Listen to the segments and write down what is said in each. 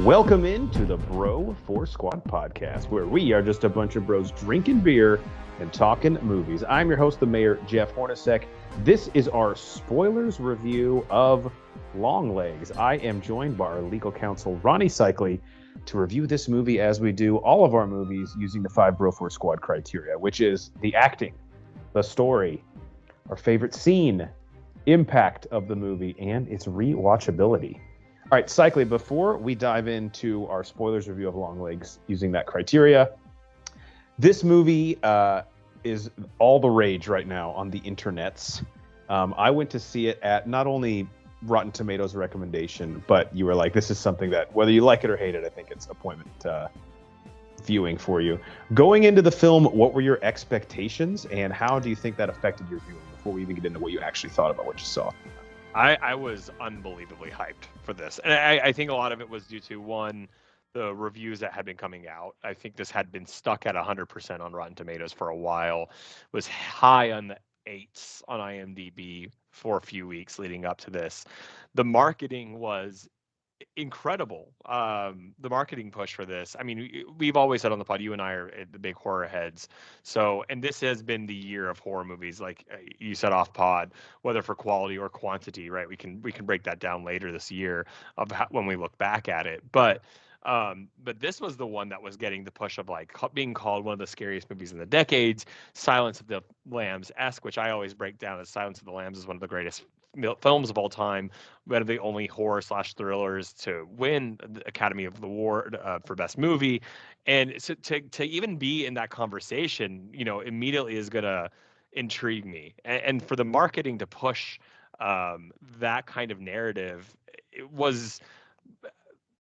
Welcome into the Bro 4 Squad podcast, where we are just a bunch of bros drinking beer and talking movies. I'm your host, the mayor, Jeff Hornacek. This is our spoilers review of Longlegs. I am joined by our legal counsel, Ronnie Cycli, to review this movie as we do all of our movies using the 5 Bro 4 Squad criteria, which is the acting, the story, our favorite scene, impact of the movie, and its rewatchability. All right, Cycli, before we dive into our spoilers review of Longlegs using that criteria, this movie is all the rage right now on the internets. I went to see it at not only Rotten Tomatoes recommendation, but you were like, this is something that, whether you like it or hate it, I think it's appointment viewing for you. Going into the film, what were your expectations, and how do you think that affected your viewing before we even get into what you actually thought about what you saw? I was unbelievably hyped for this. And I think a lot of it was due to, one, the reviews that had been coming out. I think this had been stuck at 100% on Rotten Tomatoes for a while, was high on the 8s on IMDb for a few weeks leading up to this. The marketing was incredible. The marketing push for this. I mean, we've always said on the pod, you and I are the big horror heads. So, and this has been the year of horror movies, like you said off pod, whether for quality or quantity, right? We can break that down later this year of when we look back at it. But this was the one that was getting the push of like being called one of the scariest movies in the decades, Silence of the Lambs-esque, which I always break down as Silence of the Lambs is one of the greatest films of all time, one of the only horror/thrillers to win the Academy Award for Best Movie, and so to even be in that conversation, immediately is gonna intrigue me, and for the marketing to push that kind of narrative, it was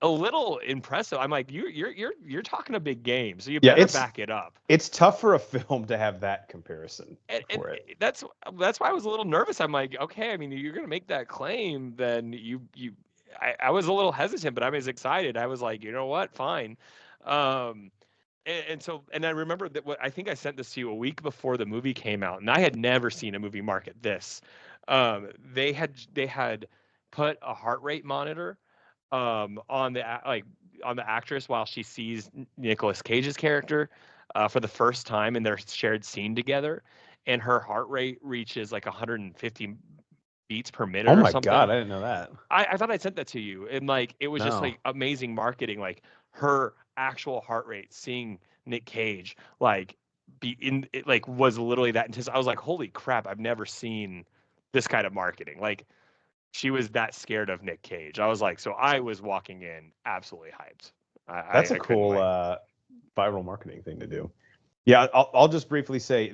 a little impressive. I'm like, you're talking a big game, so you better back it up. It's tough for a film to have that comparison for it. That's why I was a little nervous. I'm like, okay, I mean, you're gonna make that claim, then I was a little hesitant, but I was excited. I was like, you know what, fine. And I remember that I think I sent this to you a week before the movie came out, and I had never seen a movie market this. They had put a heart rate monitor on the actress while she sees Nicolas Cage's character for the first time in their shared scene together, and her heart rate reaches like 150 beats per minute. Oh my or something. God, I didn't know that. I thought I sent that to you, and like it was just like amazing marketing, like her actual heart rate, seeing Nick Cage like be in it, like was literally that intense. I was like, holy crap, I've never seen this kind of marketing. Like, she was that scared of Nick Cage. I was like, so I was walking in absolutely hyped. That's a cool viral marketing thing to do. Yeah, I'll just briefly say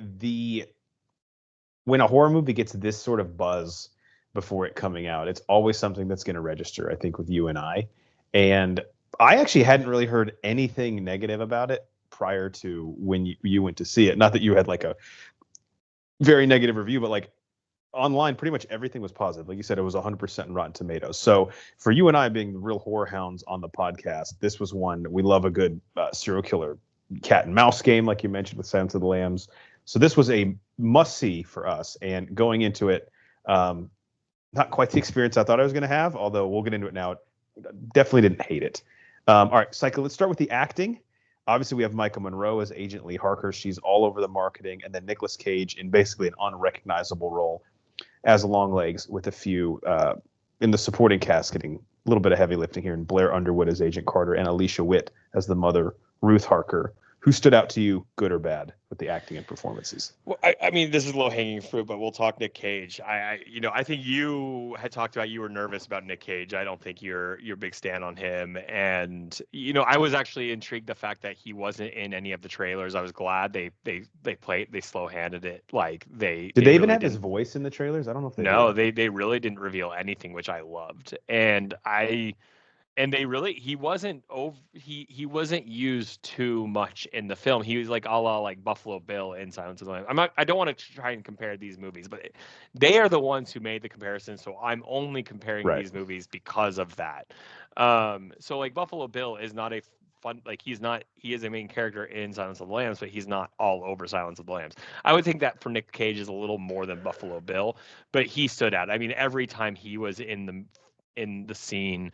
when a horror movie gets this sort of buzz before it coming out, it's always something that's going to register, I think, with you and I. And I actually hadn't really heard anything negative about it prior to when you went to see it. Not that you had like a very negative review, but like online, pretty much everything was positive. Like you said, it was 100% in Rotten Tomatoes. So for you and I being the real horror hounds on the podcast, this was one. We love a good serial killer cat and mouse game, like you mentioned with Silence of the Lambs. So this was a must-see for us. And going into it, not quite the experience I thought I was going to have, although we'll get into it now. Definitely didn't hate it. All right, Cycli, let's start with the acting. Obviously, we have Micah Monroe as Agent Lee Harker. She's all over the marketing. And then Nicolas Cage in basically an unrecognizable role as Longlegs, with a few in the supporting cast getting a little bit of heavy lifting here, and Blair Underwood as Agent Carter and Alicia Witt as the mother, Ruth Harker. Who stood out to you, good or bad, with the acting and performances? Well, I mean, this is low hanging fruit, but we'll talk Nick Cage. I think you had talked about you were nervous about Nick Cage. I don't think you're a big stand on him, and I was actually intrigued the fact that he wasn't in any of the trailers. I was glad they slow handed it. Like they did they even have his voice in the trailers? I don't know if they did. They really didn't reveal anything, which I loved, and they really he wasn't used too much in the film. He was like a la like Buffalo Bill in Silence of the Lambs. I don't want to try and compare these movies, but they are the ones who made the comparison, so I'm only comparing these movies because of that. So like Buffalo Bill is not a fun, like he is a main character in Silence of the Lambs, but he's not all over Silence of the Lambs. I would think that for Nick Cage is a little more than Buffalo Bill, but he stood out. I mean, every time he was in the scene,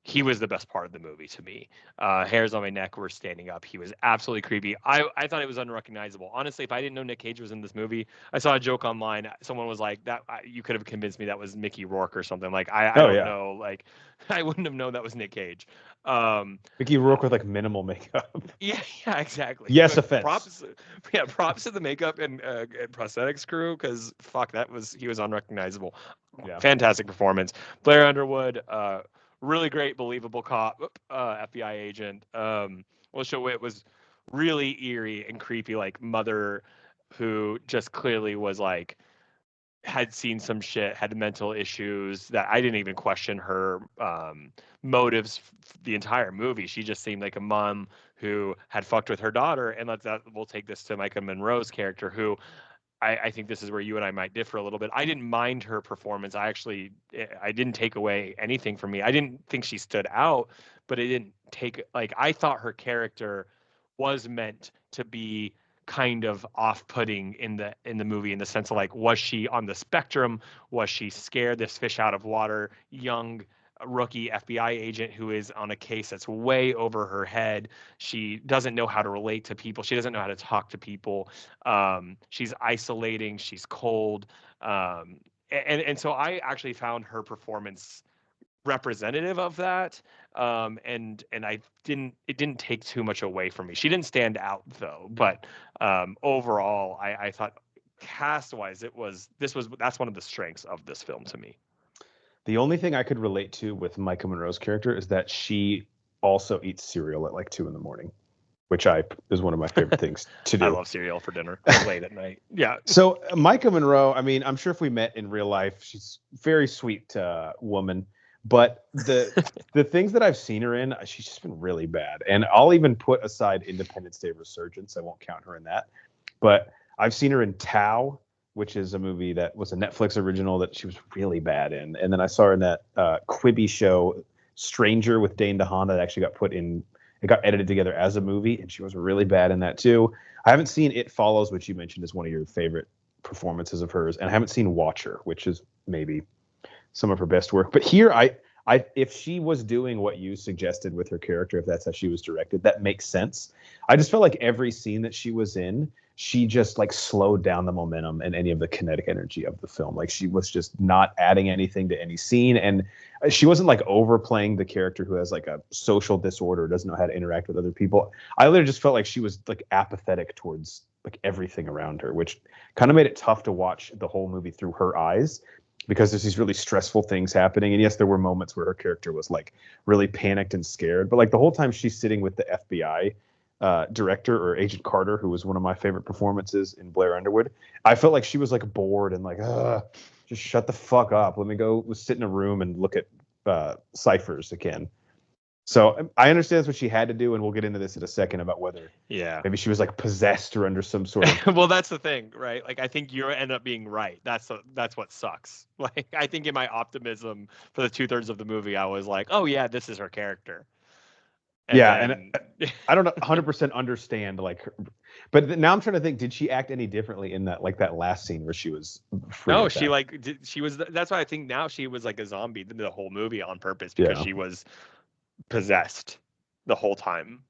he was the best part of the movie to me. Hairs on my neck were standing up. He was absolutely creepy. I thought it was unrecognizable. Honestly, if I didn't know Nick Cage was in this movie, I saw a joke online. Someone was like, "That you could have convinced me that was Mickey Rourke or something." Like I don't know. Like I wouldn't have known that was Nick Cage. Mickey Rourke with like minimal makeup. Yeah, exactly. Yes, But offense. Props to the makeup and prosthetics crew, because fuck, he was unrecognizable. Yeah. Fantastic performance. Blair Underwood, really great, believable cop, FBI agent. Alicia Witt was really eerie and creepy, like mother who just clearly was like had seen some shit, had mental issues that I didn't even question her motives the entire movie. She just seemed like a mom who had fucked with her daughter. And we'll take this to Micah Monroe's character, who I think this is where you and I might differ a little bit. I didn't mind her performance. I didn't take away anything from me. I didn't think she stood out, but it didn't take, like, I thought her character was meant to be kind of off-putting in the movie, in the sense of, like, was she on the spectrum? Was she scared, this fish out of water young rookie FBI agent who is on a case that's way over her head? She doesn't know how to relate to people. She doesn't know how to talk to people. She's isolating. She's cold. And so I actually found her performance representative of that. And it didn't take too much away from me. She didn't stand out though, but overall I thought cast wise that's one of the strengths of this film to me. The only thing I could relate to with Micah Monroe's character is that she also eats cereal at like 2 a.m, which is one of my favorite things to do. I love cereal for dinner late at night. Yeah. So Micah Monroe, I mean, I'm sure if we met in real life, she's a very sweet woman. But the things that I've seen her in, she's just been really bad. And I'll even put aside Independence Day Resurgence. I won't count her in that. But I've seen her in Tao, which is a movie that was a Netflix original that she was really bad in. And then I saw her in that Quibi show, Stranger, with Dane DeHaan, that actually got edited together as a movie. And she was really bad in that too. I haven't seen It Follows, which you mentioned is one of your favorite performances of hers. And I haven't seen Watcher, which is maybe some of her best work. But here, if she was doing what you suggested with her character, if that's how she was directed, that makes sense. I just felt like every scene that she was in, she just like slowed down the momentum and any of the kinetic energy of the film. Like she was just not adding anything to any scene. And she wasn't like overplaying the character who has like a social disorder, doesn't know how to interact with other people. I literally just felt like she was like apathetic towards like everything around her, which kind of made it tough to watch the whole movie through her eyes, because there's these really stressful things happening. And yes, there were moments where her character was like really panicked and scared, but like the whole time she's sitting with the FBI director, or Agent Carter, who was one of my favorite performances in Blair Underwood, I felt like she was like bored and like, just shut the fuck up. Let me go sit in a room and look at ciphers again. So I understand that's what she had to do, and we'll get into this in a second about whether maybe she was like possessed or under some sort of well, that's the thing, right? Like I think you end up being right. That's what sucks. Like I think in my optimism for the 2/3 of the movie, I was like, oh yeah, this is her character. And I don't 100% understand like her, but now I'm trying to think, did she act any differently in that, like that last scene where she was free? No, she was, that's why I think now she was like a zombie the whole movie on purpose, because she was possessed the whole time.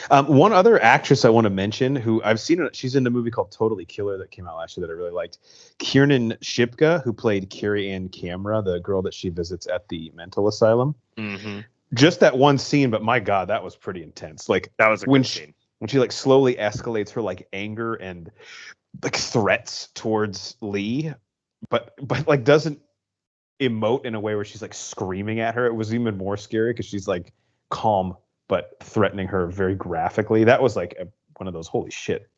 One other actress I want to mention who I've seen, she's in a movie called Totally Killer that came out last year that I really liked. Kiernan Shipka, who played Carrie Ann Camera, the girl that she visits at the mental asylum. Mm-hmm. Just that one scene, but my God, that was pretty intense. Like that was a good scene. When she like slowly escalates her like anger and like threats towards Lee, but like doesn't emote in a way where she's like screaming at her. It was even more scary because she's like calm but threatening her very graphically. That was like one of those holy shit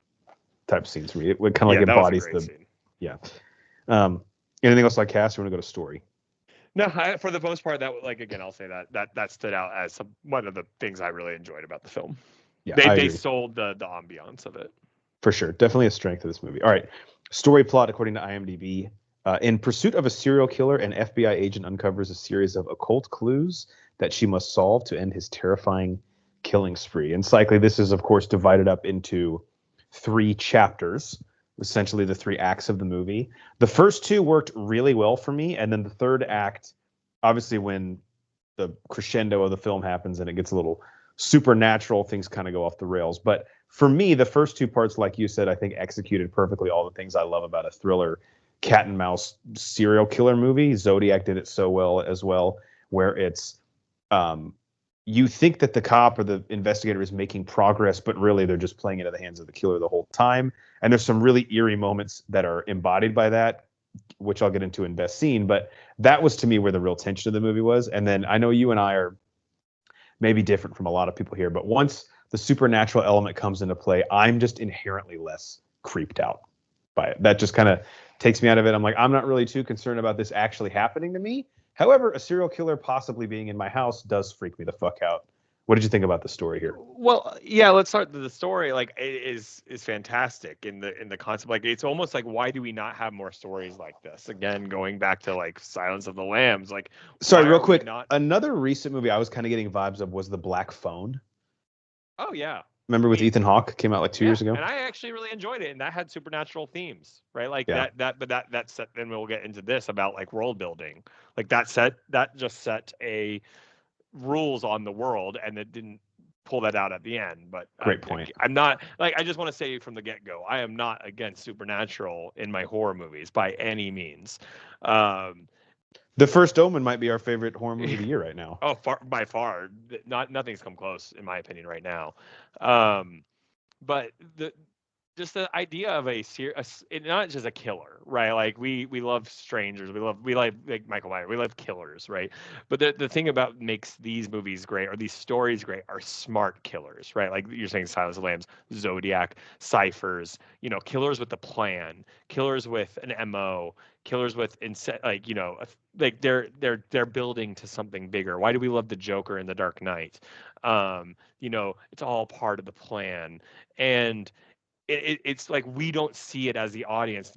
type scenes for me. It would kind of like embodies the scene. Yeah. Anything else like cast? You want to go to story? No, for the most part, that, like, again, I'll say that stood out as one of the things I really enjoyed about the film. Yeah, they sold the ambiance of it. For sure. Definitely a strength of this movie. All right. Story plot, according to IMDb. In pursuit of a serial killer, an FBI agent uncovers a series of occult clues that she must solve to end his terrifying killing spree. And cyclically, this is, of course, divided up into 3 chapters, essentially the 3 acts of the movie. The first 2 worked really well for me, and then the third act, obviously when the crescendo of the film happens and it gets a little supernatural. Things kind of go off the rails. But for me, the first two parts, like you said, I think executed perfectly all the things I love about a thriller cat and mouse serial killer movie. Zodiac did it so well as well, where it's you think that the cop or the investigator is making progress, but really they're just playing into the hands of the killer the whole time. And there's some really eerie moments that are embodied by that, which I'll get into in best scene. But that was to me where the real tension of the movie was. And then I know you and I are maybe different from a lot of people here, but once the supernatural element comes into play, I'm just inherently less creeped out by it. That just kind of takes me out of it. I'm like, I'm not really too concerned about this actually happening to me. However, a serial killer possibly being in my house does freak me the fuck out. What did you think about the story here? Well, yeah, let's start the story. Like, it is fantastic in the concept. Like, it's almost like, why do we not have more stories like this? Again, going back to like Silence of the Lambs. Like, sorry, why real are we quick. not... Another recent movie I was kind of getting vibes of was The Black Phone. Oh yeah. Remember with Ethan Hawke? Came out like 2 years ago. And I actually really enjoyed it, and that had supernatural themes, right? Like Yeah. that set. Then we'll get into this about like world building. Like that just set a rules on the world, and it didn't pull that out at the end. But Great point. I'm not like, I just want to say from the get-go, I am not against supernatural in my horror movies by any means. The First Omen might be our favorite horror movie of the year right now. Oh, by far, nothing's come close in my opinion right now. But just the idea of not just a killer, right? Like we love strangers, we love like Michael Myers, we love killers, right? But the thing about makes these movies great, or these stories great, are smart killers, right? Like you're saying, Silence of the Lambs, Zodiac, Ciphers, killers with a plan, killers with an MO, killers with like they're building to something bigger. Why do we love the Joker in The Dark Knight? It's all part of the plan. And it's like we don't see it as the audience.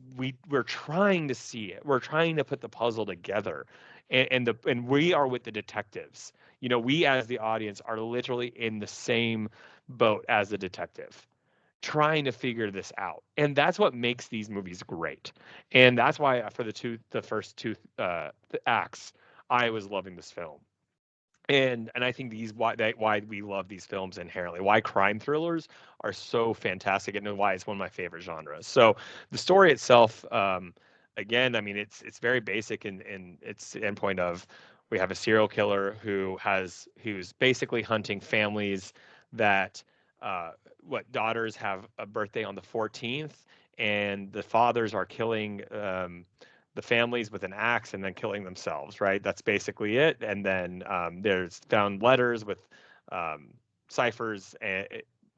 We're trying to see it. We're trying to put the puzzle together, and we are with the detectives. We as the audience are literally in the same boat as the detective, trying to figure this out. And that's what makes these movies great. And that's why for the first two acts, I was loving this film. And I think why we love these films inherently, why crime thrillers are so fantastic, and why it's one of my favorite genres. So the story itself, again, I mean, it's very basic in its endpoint of, we have a serial killer who's basically hunting families that daughters have a birthday on the 14th, and the fathers are killing the families with an axe and then killing themselves, right? That's basically it. And then there's found letters with ciphers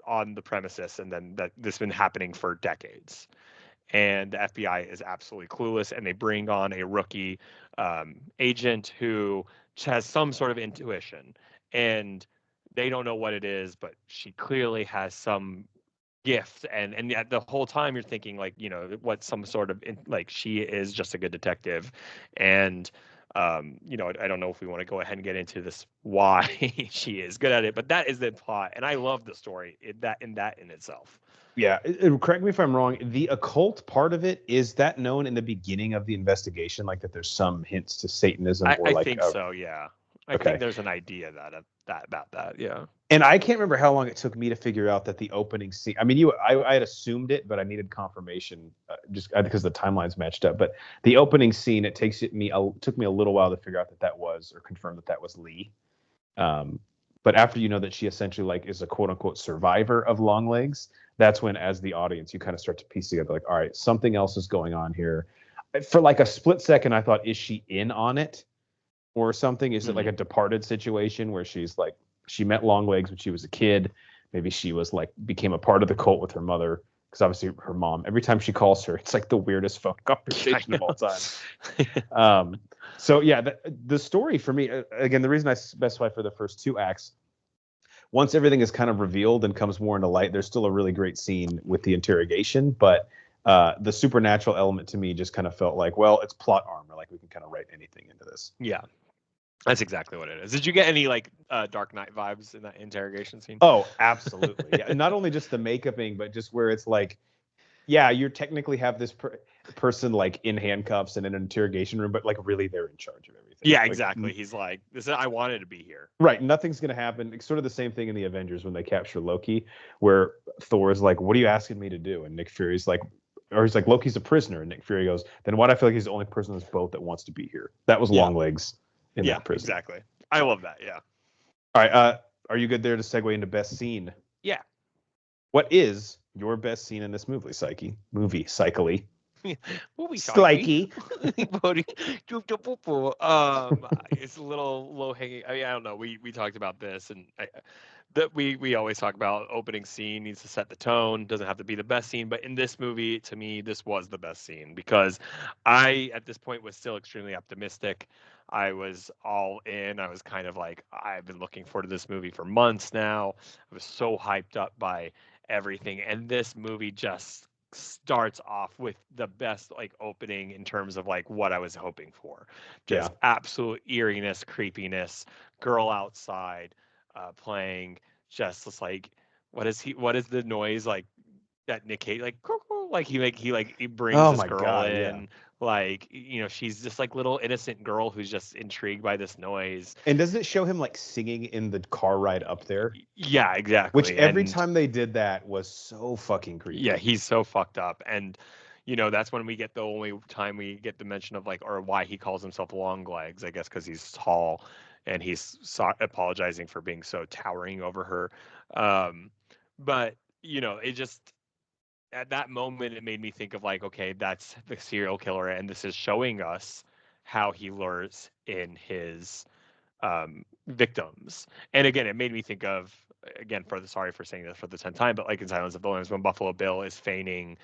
on the premises, and then this has been happening for decades. And the FBI is absolutely clueless, and they bring on a rookie agent who has some sort of intuition, and they don't know what it is, but she clearly has some gift, and yet the whole time you're thinking, like, what some sort of like, she is just a good detective. And I don't know if we want to go ahead and get into this why she is good at it, but that is the plot, and I love the story in itself. Yeah, correct me if I'm wrong. The occult part of it, is that known in the beginning of the investigation, like that there's some hints to Satanism? I think so, yeah. I think there's an idea about that, yeah. And I can't remember how long it took me to figure out that the opening scene. I mean, I had assumed it, but I needed confirmation just because the timelines matched up. But the opening scene, it took me a little while to figure out that was, or confirm that was Lee. But after you know that she essentially like is a quote unquote survivor of Longlegs, that's when, as the audience, you kind of start to piece together, like, all right, something else is going on here. For like a split second, I thought, is she in on it or something? Is it like a Departed situation where she's like, she met Longlegs when she was a kid? Maybe she was like, became a part of the cult with her mother, because obviously her mom, every time she calls her, it's like the weirdest phone conversation of all time. So yeah, the story for me, again, the reason I specify for the first two acts, once everything is kind of revealed and comes more into light, there's still a really great scene with the interrogation, but the supernatural element to me just kind of felt like, well, it's plot armor, like we can kind of write anything into this. Yeah, that's exactly what it is. Did you get any like Dark Knight vibes in that interrogation scene? Oh, absolutely. Yeah. Not only just the makeuping, but just where it's like, yeah, you technically have this. person like in handcuffs and in an interrogation room, but like really they're in charge of everything. Yeah, Like, exactly. He's like, this. I wanted to be here. right. Nothing's gonna happen. It's sort of the same thing in the Avengers when they capture Loki, where Thor is like, "What are you asking me to do?" And Nick Fury's like, or he's like, "Loki's a prisoner," and Nick Fury goes, "Then why do I feel like he's the only person on this boat that wants to be here?" That was Longlegs in that prison. Exactly. I love that. Yeah. All right. Are you good there to segue into best scene? Yeah. What is your best scene in this movie, Psyche? Psychely. Slikey. It's a little low hanging. I don't know. We talked about this, and that we always talk about opening scene needs to set the tone. Doesn't have to be the best scene, but in this movie, to me, this was the best scene because I at this point was still extremely optimistic. I was all in. I was kind of like, I've been looking forward to this movie for months now. I was so hyped up by everything, and this movie just starts off with the best like opening in terms of like what I was hoping for. Just absolute eeriness, creepiness, girl outside playing just like what is the noise like that Nick Cage like he brings this girl in like she's just like little innocent girl who's just intrigued by this noise. And doesn't it show him like singing in the car ride up there? Yeah, exactly. Which every time they did that was so fucking creepy. Yeah, he's so fucked up. And that's when we get the only time we get the mention of like, or why he calls himself Longlegs, I guess because he's tall and he's apologizing for being so towering over her. But it just at that moment it made me think of like, okay, that's the serial killer, and this is showing us how he lures in his victims. And again, it made me think of sorry for saying this for the 10th time, but like in Silence of the Lambs, when Buffalo Bill is feigning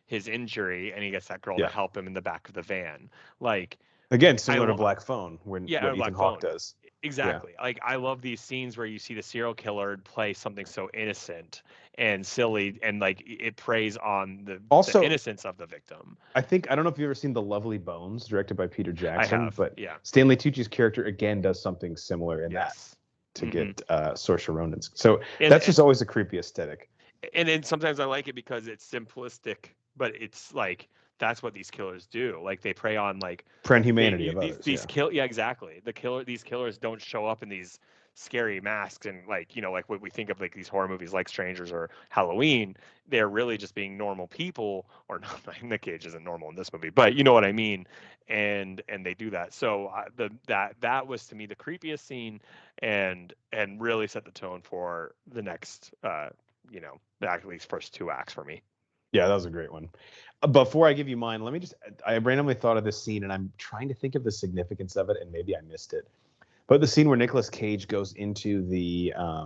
his injury and he gets that girl to help him in the back of the van. Like again, similar to Black Phone, when what Black Ethan Hawke Phone does. Exactly. Yeah. Like I love these scenes where you see the serial killer play something so innocent and silly, and like it preys on the innocence of the victim. I don't know if you've ever seen The Lovely Bones, directed by Peter Jackson. I have, but Stanley Tucci's character again does something similar in that to get Saoirse Ronan. So that's just always a creepy aesthetic. And then sometimes I like it because it's simplistic, but it's like that's what these killers do. Like they prey on like humanity of others. Exactly. These killers don't show up in these scary masks and like like what we think of like these horror movies like Strangers or Halloween. They're really just being normal people, or not. Nick Cage isn't normal in this movie, but you know what I mean. And they do that. So that was to me the creepiest scene, and really set the tone for the next at least first 2 acts for me. Yeah, that was a great one. Before I give you mine, I randomly thought of this scene, and I'm trying to think of the significance of it, and maybe I missed it. But the scene where Nicolas Cage goes into the, I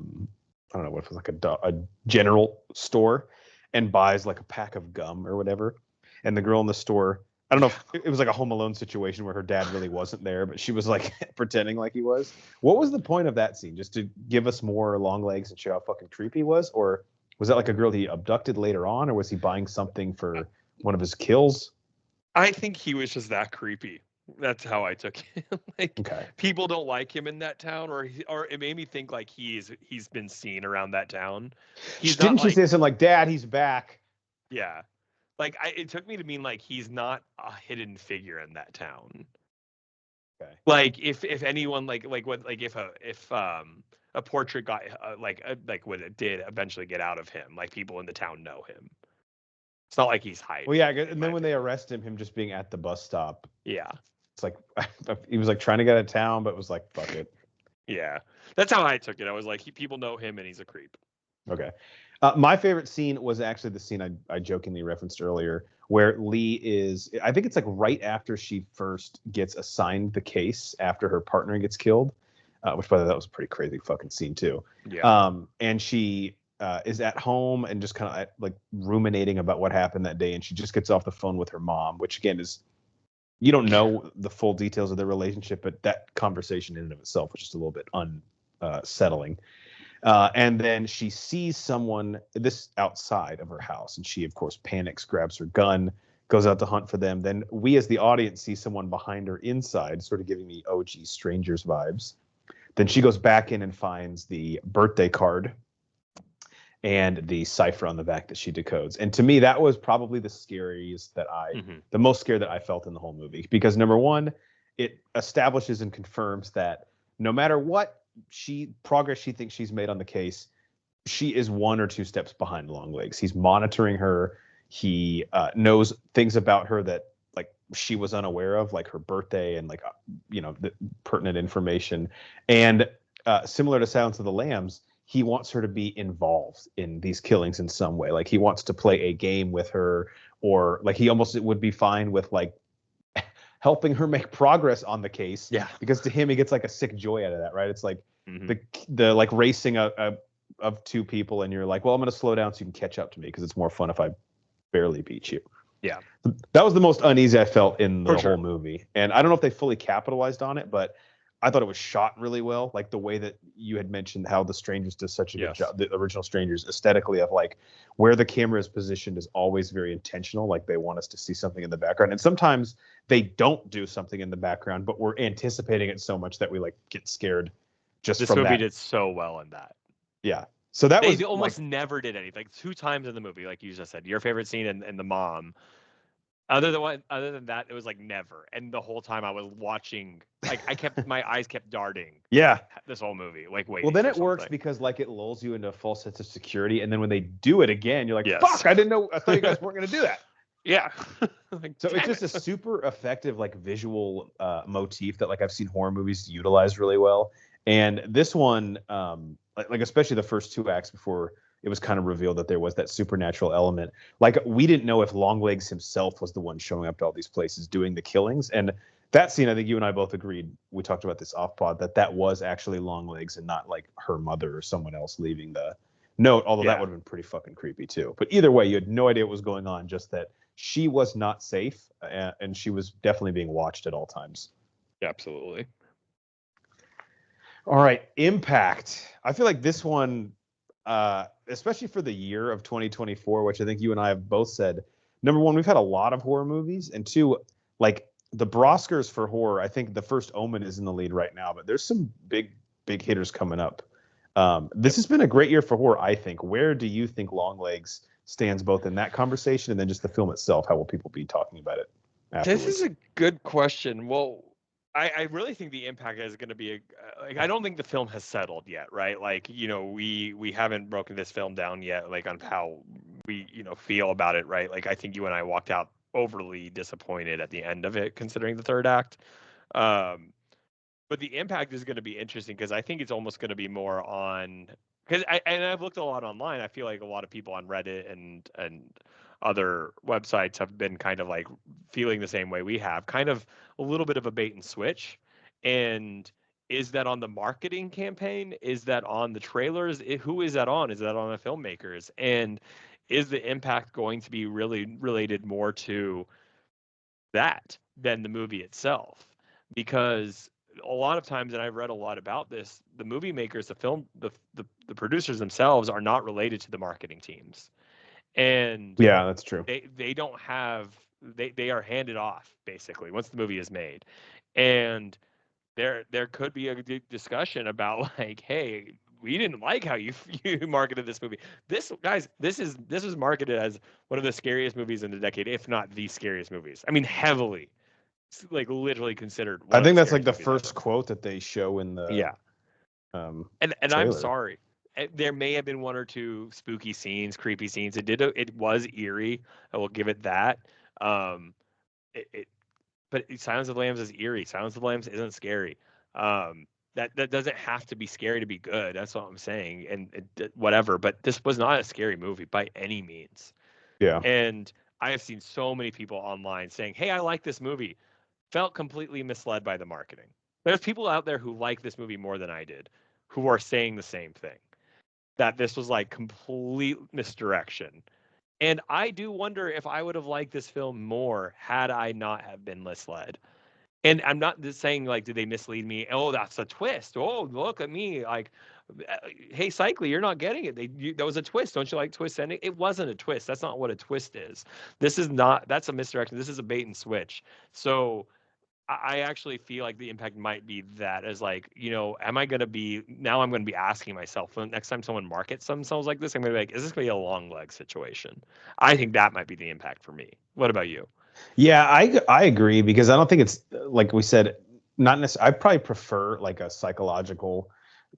don't know what it was, like a general store and buys like a pack of gum or whatever. And the girl in the store, I don't know if it was like a Home Alone situation where her dad really wasn't there, but she was like pretending like he was. What was the point of that scene? Just to give us more Longlegs and show how fucking creepy he was? Or was that like a girl he abducted later on, or was he buying something for one of his kills? I think he was just that creepy. That's how I took him. People don't like him in that town, or it made me think like he's been seen around that town. Didn't she say something like, "Dad, he's back"? Yeah, like it took me to mean like he's not a hidden figure in that town. Okay. Like if anyone like if a portrait got like what it did eventually get out of him, like people in the town know him. It's not like he's hiding. Well, yeah, and then when they arrest him just being at the bus stop. Yeah. It's like he was like trying to get out of town, but was like, fuck it. Yeah. That's how I took it. I was like, people know him and he's a creep. Okay. My favorite scene was actually the scene I jokingly referenced earlier, where Lee is, I think it's like right after she first gets assigned the case after her partner gets killed, which by the way, that was a pretty crazy fucking scene too. Yeah. And she is at home and just kind of like ruminating about what happened that day. And she just gets off the phone with her mom, which again is, you don't know the full details of their relationship, but that conversation in and of itself was just a little bit unsettling. And then she sees someone this outside of her house, and she, of course, panics, grabs her gun, goes out to hunt for them. Then we, as the audience, see someone behind her inside, sort of giving me OG Strangers vibes. Then she goes back in and finds the birthday card. and the cipher on the back that she decodes. And to me, that was probably the scariest the most scared that I felt in the whole movie. Because number one, it establishes and confirms that no matter what progress she thinks she's made on the case, she is 1 or 2 steps behind Longlegs. He's monitoring her. He knows things about her that like she was unaware of, like her birthday and like the pertinent information. And similar to Silence of the Lambs, he wants her to be involved in these killings in some way. Like he wants to play a game with her, or like he almost would be fine with like helping her make progress on the case. Yeah. Because to him, he gets like a sick joy out of that, right? It's like the like racing of 2 people, and you're like, well, I'm going to slow down so you can catch up to me because it's more fun if I barely beat you. Yeah. That was the most uneasy I felt in the whole movie. And I don't know if they fully capitalized on it, but I thought it was shot really well. Like the way that you had mentioned how The Strangers does such a good job, the original Strangers, aesthetically, of like where the camera is positioned is always very intentional. Like they want us to see something in the background. And sometimes they don't do something in the background, but we're anticipating it so much that we like get scared just this from movie that. did so well in that. Yeah. So that they almost never did anything. Like 2 times in the movie, like you just said, your favorite scene and the mom. Other than that, it was like never. And the whole time I was watching, like my eyes kept darting. Yeah. This whole movie, like waiting. Well, then it works because like it lulls you into a false sense of security, and then when they do it again, you're like, "Fuck! I didn't know. I thought you guys weren't going to do that." Yeah. Like, so it's just a super effective like visual motif that like I've seen horror movies utilize really well, and this one, like especially the first 2 acts before it was kind of revealed that there was that supernatural element. Like we didn't know if Longlegs himself was the one showing up to all these places doing the killings. And that scene, I think you and I both agreed, we talked about this off pod, that was actually Longlegs and not like her mother or someone else leaving the note, although that would have been pretty fucking creepy too. But either way, you had no idea what was going on, just that she was not safe and she was definitely being watched at all times. Absolutely. All right, impact. I feel like this one, especially for the year of 2024, which I think you and I have both said, number one, we've had a lot of horror movies, and 2, like the Oscars for horror, I think The First Omen is in the lead right now, but there's some big hitters coming up. This has been a great year for horror, I think. Where do you think Longlegs stands both in that conversation and then just the film itself? How will people be talking about it afterwards? This is a good question. Well, I really think the impact is going to be like, I don't think the film has settled yet, right? Like, we haven't broken this film down yet, like on how we, feel about it, right? Like, I think you and I walked out overly disappointed at the end of it, considering the third act. But the impact is going to be interesting because I think it's almost going to be more on, because I've looked a lot online. I feel like a lot of people on Reddit and other websites have been kind of like feeling the same way we have, kind of a little bit of a bait and switch. And is that on the marketing campaign? Is that on the trailers? Who is that on? Is that on the filmmakers? And is the impact going to be really related more to that than the movie itself? Because a lot of times, and I've read a lot about this, the movie makers, the producers themselves are not related to the marketing teams. And yeah, that's true. They don't have, they are handed off basically once the movie is made. And there could be a discussion about like, hey, we didn't like how you marketed this movie. This was marketed as one of the scariest movies in the decade, if not the scariest movies. I mean, heavily, like literally considered. I think that's like the first quote that they show in the and trailer. I'm sorry. There may have been 1 or 2 spooky scenes, creepy scenes. It was eerie. I will give it that. But Silence of the Lambs is eerie. Silence of the Lambs isn't scary. That doesn't have to be scary to be good. That's what I'm saying. And whatever. But this was not a scary movie by any means. Yeah. And I have seen so many people online saying, "Hey, I like this movie." Felt completely misled by the marketing. There's people out there who like this movie more than I did, who are saying the same thing. That this was like complete misdirection. And I do wonder if I would have liked this film more had I not have been misled. And I'm not just saying like, did they mislead me? Oh, that's a twist. Oh, look at me. Like, hey, Cycly, you're not getting it. That was a twist. Don't you like twist ending? It wasn't a twist. That's not what a twist is. This is not, that's a misdirection. This is a bait and switch. So I actually feel like the impact might be that as like, am I going to be now? I'm going to be asking myself when next time someone markets themselves like this, I'm going to be like, is this going to be a long leg situation? I think that might be the impact for me. What about you? Yeah, I agree because I don't think it's like we said. Not necessarily. I probably prefer like a psychological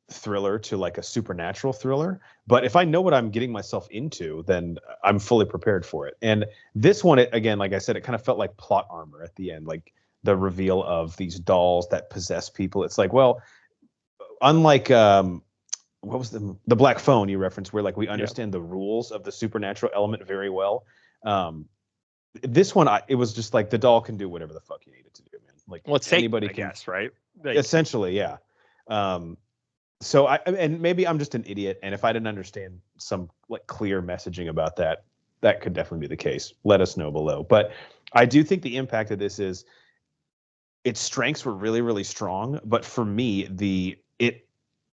thriller to like a supernatural thriller. But if I know what I'm getting myself into, then I'm fully prepared for it. And this one, again, like I said, it kind of felt like plot armor at the end, like the reveal of these dolls that possess people. It's like, well, unlike what was the Black Phone you referenced, where like we understand the rules of the supernatural element very well. Um, this one, it was just like the doll can do whatever the fuck you need it to do, man. Like Well, it's Satan, anybody I can, guess, right? Like, essentially, yeah. So and maybe I'm just an idiot, and if I didn't understand some like clear messaging about that, that could definitely be the case. Let us know below. But I do think the impact of this is its strengths were really, really strong, but for me, it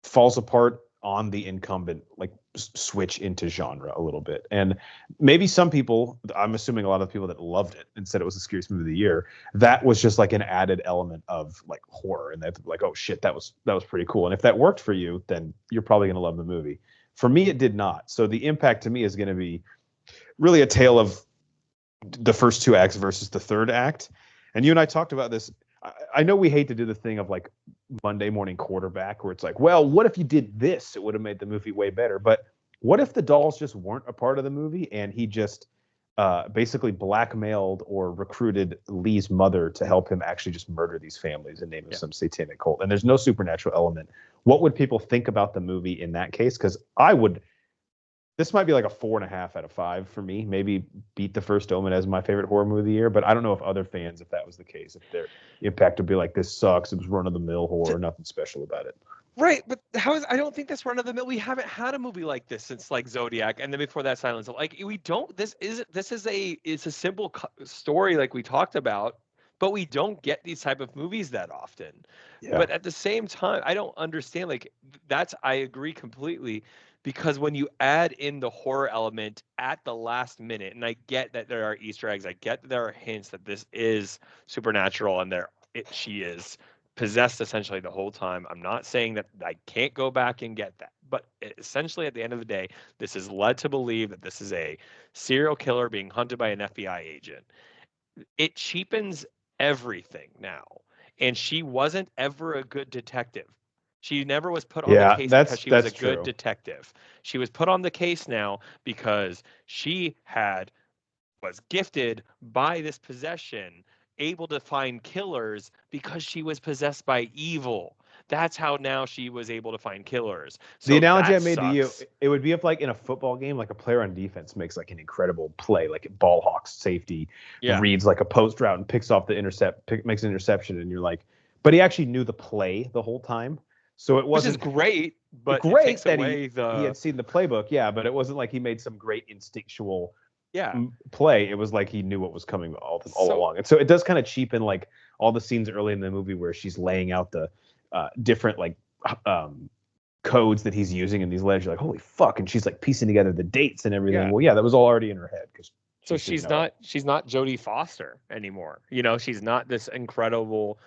falls apart on the incumbent like switch into genre a little bit. And maybe some people, I'm assuming a lot of people that loved it and said it was the scariest movie of the year, that was just like an added element of like horror, and they're like, oh shit, that was pretty cool. And if that worked for you, then you're probably going to love the movie. For me, it did not. So the impact to me is going to be really a tale of the first two acts versus the third act. And you and I talked about this. I know we hate to do the thing of like Monday morning quarterback where it's like, well, what if you did this? It would have made the movie way better. But what if the dolls just weren't a part of the movie and he just basically blackmailed or recruited Lee's mother to help him actually just murder these families in name of some satanic cult? And there's no supernatural element. What would people think about the movie in that case? Because this might be like a 4.5 out of 5 for me. Maybe beat The First Omen as my favorite horror movie of the year. But I don't know if other fans, if that was the case, if their impact would be like, this sucks. It was run of the mill horror, nothing special about it. Right, but I don't think that's run of the mill. We haven't had a movie like this since like Zodiac, and then before that, Silence. Like we don't. It's a simple story like we talked about, but we don't get these type of movies that often. Yeah. But at the same time, I don't understand. Like I agree completely, because when you add in the horror element at the last minute, and I get that there are Easter eggs, I get that there are hints that this is supernatural, and she is possessed essentially the whole time. I'm not saying that I can't go back and get that, but essentially at the end of the day, this is led to believe that this is a serial killer being hunted by an FBI agent. It cheapens everything now. And she wasn't ever a good detective. She never was put on the case because she was a good detective. She was put on the case now because she was gifted by this possession, able to find killers because she was possessed by evil. That's how now she was able to find killers. So the analogy I made to you, it would be if like in a football game, like a player on defense makes like an incredible play, like ball hawks safety, reads like a post route and picks off the makes an interception, and you're like, but he actually knew the play the whole time. So it wasn't, which is great, but great it takes that away he had seen the playbook, yeah, but it wasn't like he made some great instinctual play. It was like he knew what was coming all along. And so it does kind of cheapen like all the scenes early in the movie where she's laying out the different like codes that he's using in these letters. You're like, holy fuck, and she's like piecing together the dates and everything. Well, yeah, that was all already in her head. So she's not Jodie Foster anymore. She's not this incredible,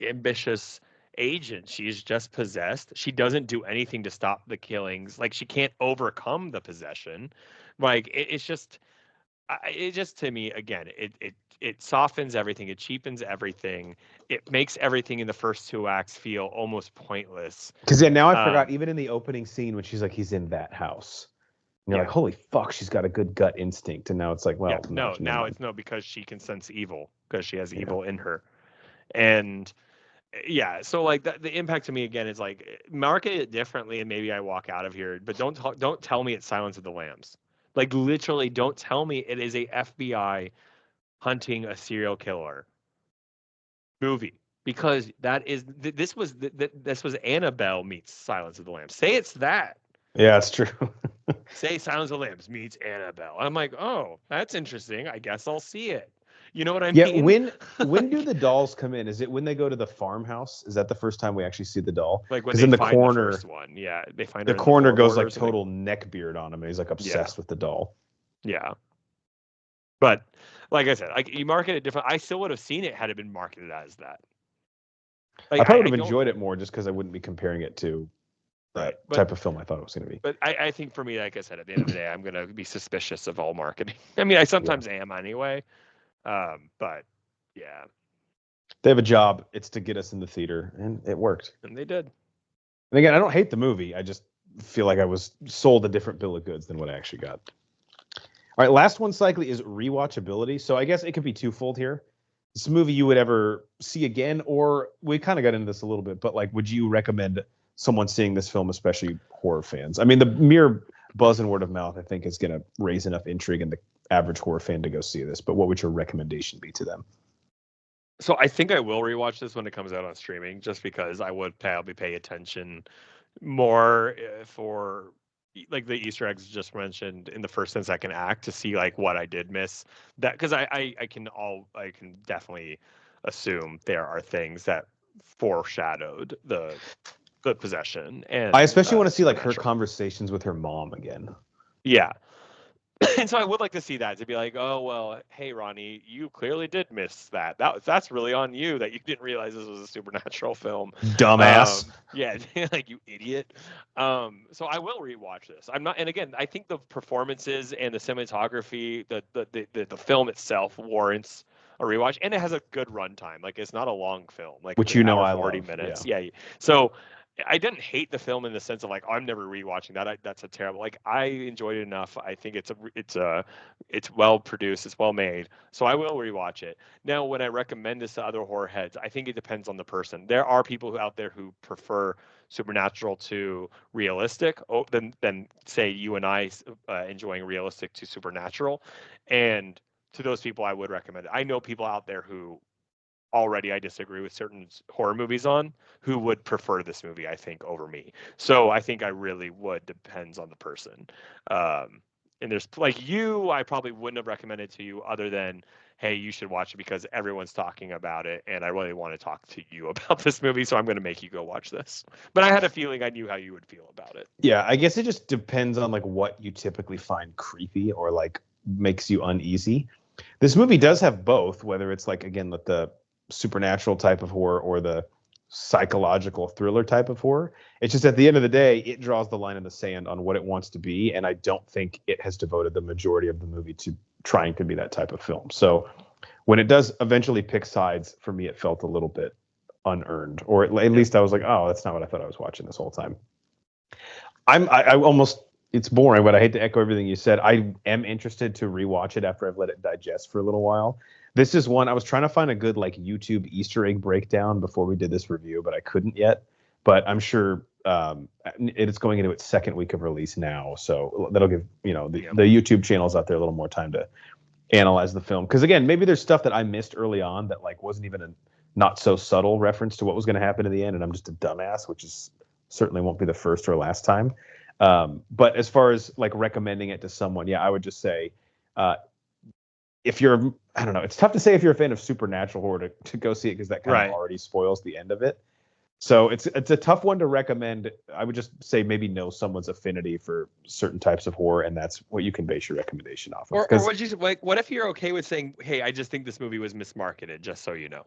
ambitious agent. She's just possessed. She doesn't do anything to stop the killings. Like, she can't overcome the possession. Like, it's just to me, again, it softens everything. It cheapens everything. It makes everything in the first two acts feel almost pointless. Because now I forgot, even in the opening scene when she's like, he's in that house. And you're like, holy fuck, she's got a good gut instinct. And now it's like, well, no, because she can sense evil, because she has evil in her. And so like the impact to me again is like, market it differently and maybe I walk out of here, but don't tell me it's Silence of the Lambs. Like, literally, don't tell me it is a FBI hunting a serial killer movie, because this was Annabelle meets Silence of the Lambs. Say it's that. Yeah, it's true. Say Silence of the Lambs meets Annabelle. I'm like, oh, that's interesting. I guess I'll see it. You know what I mean? Yeah. When do the dolls come in? Is it when they go to the farmhouse? Is that the first time we actually see the doll? Like when they in the find corner, the first one. Yeah, they find the corner goes like total neck beard on him, and he's like obsessed with the doll. Yeah. But like I said, like you market it different. I still would have seen it had it been marketed as that. Like I probably would I have don't. enjoyed it more just because I wouldn't be comparing it to Right. that type of film I thought it was going to be. But I think for me, like I said, at the end of the day, I'm gonna be suspicious of all marketing. I mean, I sometimes am anyway. But yeah, They have a job. It's to get us in the theater, and it worked. and they did. And again, I don't hate the movie. I just feel like I was sold a different bill of goods than what I actually got. All right, last one cyclically is rewatchability. So I guess it could be twofold here. It's a movie you would ever see again, or we kind of got into this a little bit, but like, would you recommend someone seeing this film, especially horror fans? I mean, the mere buzz and word of mouth, I think, is going to raise enough intrigue in the average horror fan to go see this. But what would your recommendation be to them? So I think I will rewatch this when it comes out on streaming, just because I would probably pay attention more for like the Easter eggs just mentioned in the first and second act to see like what I did miss. That because I can definitely assume there are things that foreshadowed the possession, and I especially want to see like her supernatural. conversations with her mom again. Yeah. And so I would like to see that, to be like, oh well, hey Ronnie, you clearly did miss that. That's really on you that you didn't realize this was a supernatural film. Dumbass. Yeah, like you idiot. So I will rewatch this. I'm not, and again, I think the performances and the cinematography, the film itself warrants a rewatch, and it has a good runtime. Like it's not a long film, like Which an you know hour I 40 love. minutes. Yeah. Yeah. So I didn't hate the film in the sense of like, oh, I'm never rewatching that. That's a terrible. Like I enjoyed it enough. I think it's well produced. It's well made. So I will rewatch it. Now, when I recommend this to other horror heads, I think it depends on the person. There are people out there who prefer supernatural to realistic, than say you and I enjoying realistic to supernatural, and to those people, I would recommend it. I know people out there who already I disagree with certain horror movies on, who would prefer this movie, I think, over me. So I think I really would, depends on the person. And there's like you, I probably wouldn't have recommended to you other than, hey, you should watch it because everyone's talking about it, and I really want to talk to you about this movie, so I'm going to make you go watch this. But I had a feeling I knew how you would feel about it. Yeah, I guess it just depends on like what you typically find creepy or like makes you uneasy. This movie does have both, whether it's like again the supernatural type of horror or the psychological thriller type of horror. It's just at the end of the day, it draws the line in the sand on what it wants to be, and I don't think it has devoted the majority of the movie to trying to be that type of film. So when it does eventually pick sides, for me, it felt a little bit unearned, or at least I was like, oh, that's not what I thought I was watching this whole time. I almost, it's boring, but I hate to echo everything you said. I am interested to rewatch it after I've let it digest for a little while. This is one I was trying to find a good like YouTube Easter egg breakdown before we did this review, but I couldn't yet. But I'm sure it's going into its second week of release now, so that'll give the YouTube channels out there a little more time to analyze the film. Because again, maybe there's stuff that I missed early on that like wasn't even a not so subtle reference to what was going to happen in the end, and I'm just a dumbass, which is certainly won't be the first or last time. But as far as like recommending it to someone, yeah, I would just say if you're, I don't know, it's tough to say if you're a fan of supernatural horror to go see it because that kind of already spoils the end of it. So it's a tough one to recommend. I would just say maybe know someone's affinity for certain types of horror, and that's what you can base your recommendation off of. Or would you like? What if you're okay with saying, "Hey, I just think this movie was mismarketed," just so you know?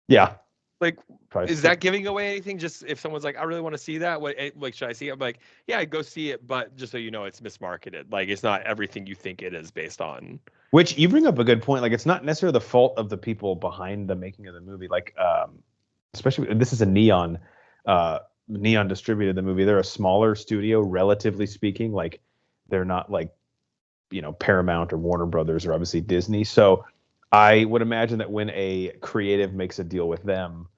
Yeah. Like, is that giving away anything? Just if someone's like, I really want to see that, what like should I see it? I'm like, yeah, go see it, but just so you know, it's mismarketed. Like, it's not everything you think it is based on. Which you bring up a good point. Like, it's not necessarily the fault of the people behind the making of the movie. Like, especially this is a Neon distributed the movie. They're a smaller studio, relatively speaking. Like, they're not like Paramount or Warner Brothers or obviously Disney. So I would imagine that when a creative makes a deal with them,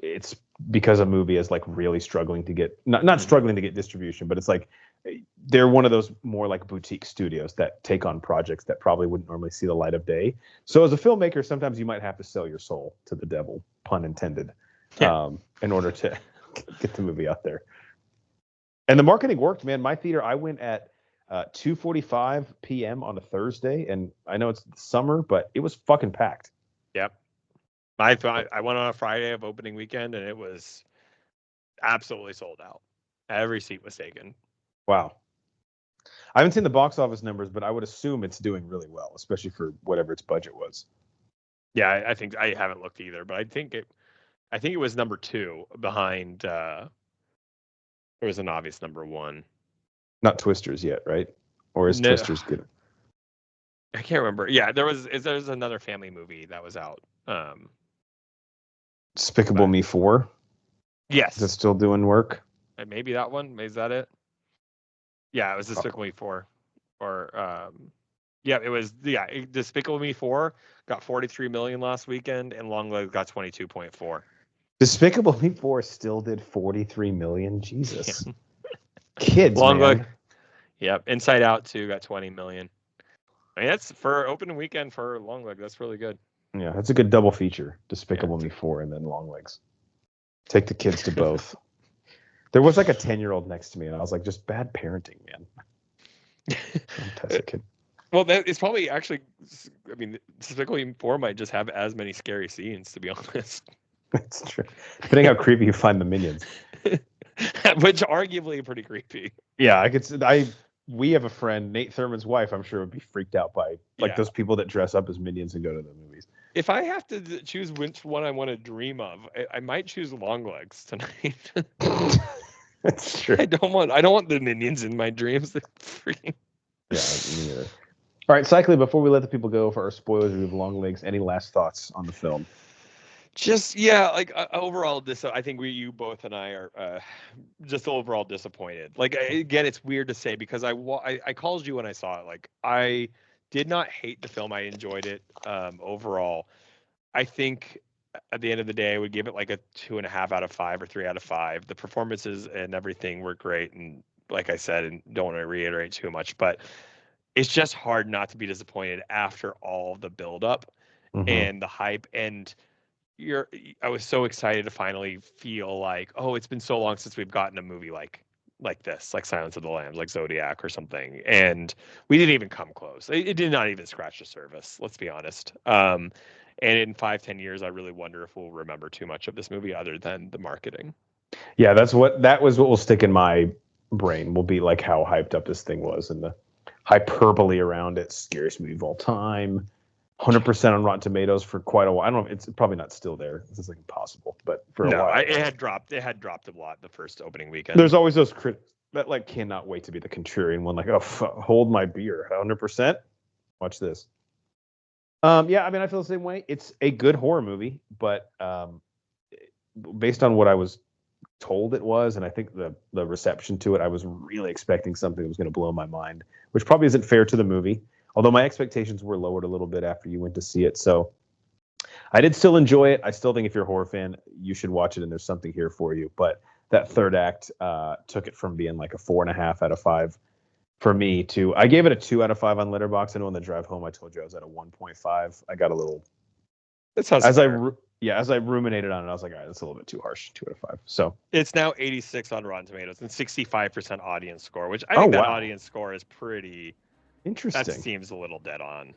it's because a movie is like really struggling to get not struggling to get distribution, but it's like they're one of those more like boutique studios that take on projects that probably wouldn't normally see the light of day. So as a filmmaker, sometimes you might have to sell your soul to the devil, pun intended, in order to get the movie out there. And the marketing worked, man. My theater, I went at 2:45 p.m. on a Thursday, and I know it's summer, but it was fucking packed. Yep. I went on a Friday of opening weekend, and it was absolutely sold out. Every seat was taken. Wow. I haven't seen the box office numbers, but I would assume it's doing really well, especially for whatever its budget was. Yeah, I think I haven't looked either, but I think it was number 2 behind. There was an obvious number 1. Not Twisters yet, right? Or is No, Twisters good? I can't remember. Yeah, there's another family movie that was out. Despicable Me 4? Yes. Is it still doing work? Maybe that one. Is that it? Yeah, it was Despicable Me 4. Or yeah, it was Despicable Me 4 got 43 million last weekend, and Longlegs got 22.4. Despicable Me 4 still did 43 million. Jesus. Kids, man. Yep. Inside Out 2 got 20 million. I mean, that's for opening weekend for Longlegs. That's really good. Yeah, that's a good double feature. Despicable Me 4 and then Longlegs. Take the kids to both. There was like a 10-year-old next to me, and I was like, just bad parenting, man. Don't test a kid. Well, that is probably actually. I mean, Despicable Me 4 might just have as many scary scenes, to be honest. That's true. Depending how creepy you find the minions. Which arguably pretty creepy. Yeah, we have a friend, Nate Thurman's wife, I'm sure would be freaked out by those people that dress up as minions and go to the movies. If I have to choose which one I want to dream of, I might choose Longlegs tonight. That's true. I don't want the minions in my dreams. Freaking. Yeah, me neither. All right, Cycling, before we let the people go for our spoilers review of Longlegs, any last thoughts on the film? Just overall, I think you both and I are just overall disappointed. Like, again, it's weird to say because I called you when I saw it. Like, I did not hate the film. I enjoyed it overall. I think at the end of the day, I would give it like a 2.5 out of 5 or 3 out of 5. The performances and everything were great, and like I said, and don't want to reiterate too much, but it's just hard not to be disappointed after all the buildup and the hype. And I was so excited to finally feel like, oh, it's been so long since we've gotten a movie like this, like Silence of the Lambs, like Zodiac or something. And we didn't even come close. It did not even scratch the surface, let's be honest. And in 5-10 years, I really wonder if we'll remember too much of this movie other than the marketing. Yeah, that was what will stick in my brain, will be like how hyped up this thing was and the hyperbole around it. Scariest movie of all time. 100% on Rotten Tomatoes for quite a while. I don't know if it's probably not still there. This is like impossible, but for a while. It had dropped a lot the first opening weekend. There's always those critics that like cannot wait to be the contrarian one. Like, hold my beer. 100%. Watch this. Yeah, I mean, I feel the same way. It's a good horror movie, but based on what I was told it was, and I think the reception to it, I was really expecting something that was going to blow my mind, which probably isn't fair to the movie. Although my expectations were lowered a little bit after you went to see it. So I did still enjoy it. I still think if you're a horror fan, you should watch it and there's something here for you. But that third act took it from being like a 4.5 out of 5 for me to, I gave it a 2 out of 5 on Letterboxd. I know on the drive home, I told you I was at a 1.5. I got a little, that sounds as I ruminated on it, I was like, all right, that's a little bit too harsh. 2 out of 5. So it's now 86 on Rotten Tomatoes and 65% audience score, which I think that audience score is pretty interesting. That seems a little dead on.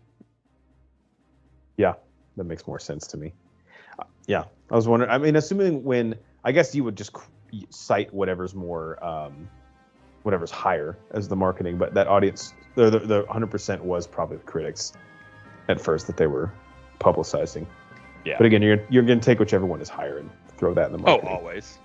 Yeah, that makes more sense to me. Yeah, I was wondering. I mean, assuming I guess you would just cite whatever's more, whatever's higher as the marketing, but that audience, the 100% was probably the critics at first that they were publicizing. Yeah. But again, you're going to take whichever one is higher and throw that in the marketing. Oh, always.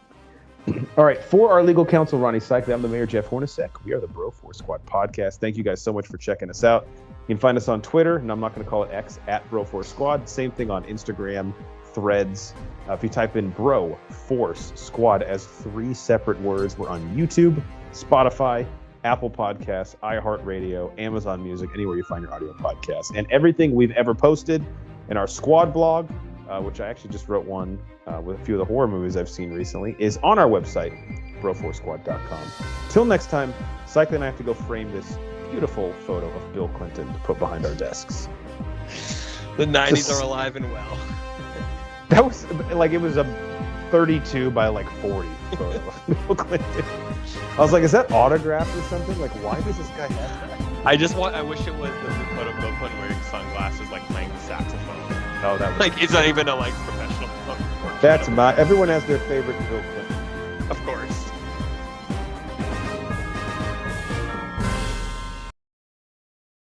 All right, for our legal counsel, Ronnie Cycley, I'm the mayor, Jeff Hornacek. We are the Bro4 Squad podcast. Thank you guys so much for checking us out. You can find us on Twitter, and I'm not going to call it X, at Bro4 Squad. Same thing on Instagram, Threads. If you type in Bro Force Squad as 3 separate words, we're on YouTube, Spotify, Apple Podcasts, iHeartRadio, Amazon Music, anywhere you find your audio podcasts. And everything we've ever posted in our squad blog, which I actually just wrote one with a few of the horror movies I've seen recently, is on our website, bro4squad.com. Till next time, Cycling and I have to go frame this beautiful photo of Bill Clinton to put behind our desks. The 90s are alive and well. That was like, it was a 32 by like 40 photo of Bill Clinton. I was like, is that autographed or something? Like, why does this guy have that? I wish it was the photo of Bill Clinton wearing sunglasses, like playing the saxophone. Oh, that was like, it's not even a like professional photo. Everyone has their favorite Bill Clinton. Of course.